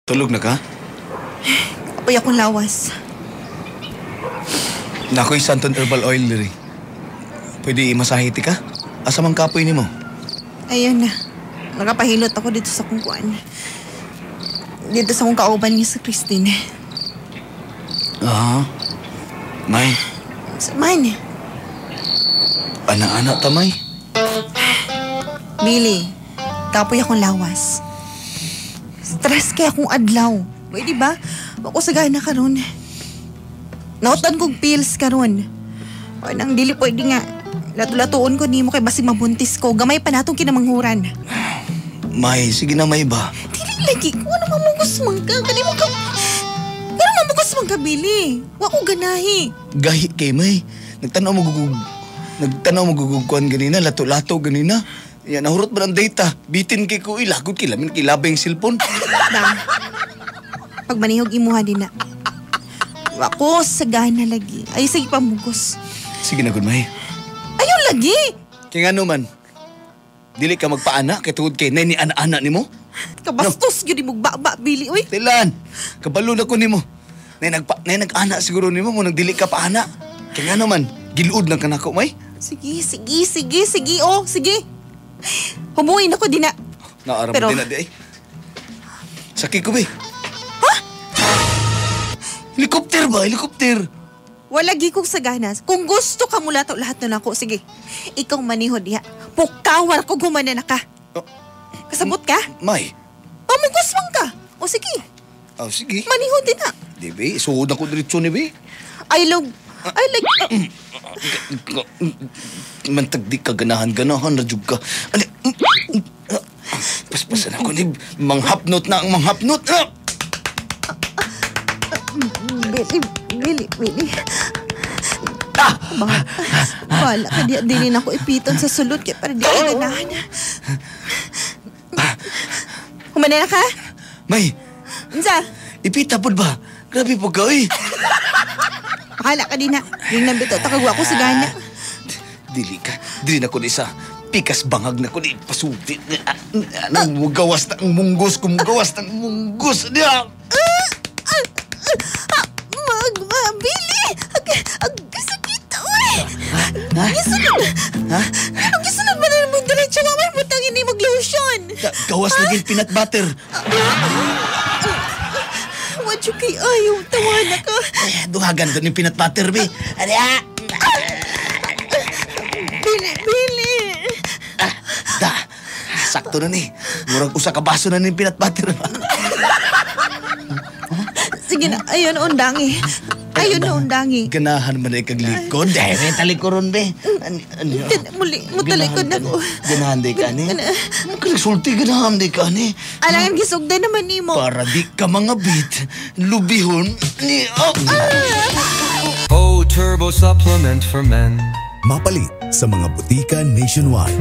Tulog na ka? Apoy akong lawas. Nako'y Santon Herbal Oil diri. Pwede imasahiti ka? Asa mang kapoy ni mo? Ayun na. Nakapahilot ako dito sa kungkuan. Dito sa kong kauban niya sa Christine. May. Saman. Ana-ana tamay. Billy, kapoy akong lawas. Stress kaya akong adlaw. Pwede ba? Ako sa gana karon. Nautan kong pills karon. O nang dili pwede nga. Lato-latuon ko nimo kay basig mabuntis ko. Gamay pa natong kinamanghuran. May, sige na may ba? Dili lagi ko ano mamugos man ka. Kani mo ka. Pero mamugos man ka, Billy. Wa ko ganahi. Gahi kay may. Nagtanaw mo gugugkuan ganina. Lato-lato ganina. Yan, nahurot ba ng data? Bitin kay ko ilagod kilamin kilabay yung cellphone. Dang. Pag manihog imuha din na. Ako sa gana lagi. Ay, sige pamugos. Sige na, good may. Ayun lagi. Kaya nga naman, dili ka magpaana kay tungod kay ni ana-ana ni mo? Kabastos yun mo baba, Billy. Uy. Tilan, kabalo na ko ni mo. Nay nag-ana siguro ni mo kung nagdili ka paana. Kaya nga naman, giluod lang ka na ko, may. Sige. Oh, sige. Humuin ako din na. Naaram pero din na di ay. Sakit ko, be. Ha? Helikopter ba? Helikopter. Walagi kong saganas. Kung gusto ka mula to lahat na ako, sige. Ikaw manihod diha. Pukawar ko gumana na ka. Kasabot ka? May. Pamugos man ka. O sige. Sige. Manihod din na. Di, be. Suod ako diretso ni, be. I like... Mantag di ka ganahan na jug ka. Paspasan ako ni manghapnot na ang manghapnot. Billy. Wala ka din ako ipiton sa sulod kaya para di ka ganahan. Humana na ka? May. Unsa? Ipita po ba? Grabe po ka, eh. Akala ka din na. Yung nambito, takagwa ko sa gana. Dili na ko isa. Pikas bangag na ko ni pasuti. Mugawas na ang munggos. Billy! Ang kasakit, oy! Gisunod! Ha? Ang gisunod ba na mong diretso, mamay butang hindi mag-lotion? Gawas lagi peanut butter. Wadyo kay ayaw, tawa na ka. Duhagan doon yung peanut butter, be. Billy! Sakto na ni. Murag usa ka baso na ni peanut butter. Sige na, ayun na undangi. Ganahan man ay kaglikod. Dahil may talikoron, be. Mutalikod na ko. Ganahan di ka ni. Nagsulti ganahan di ka ni. Alangan gisugdan naman ni mo. Para di ka mga bit. Lubihon ni... Turbo supplement for men. Mapalit sa mga butika nationwide.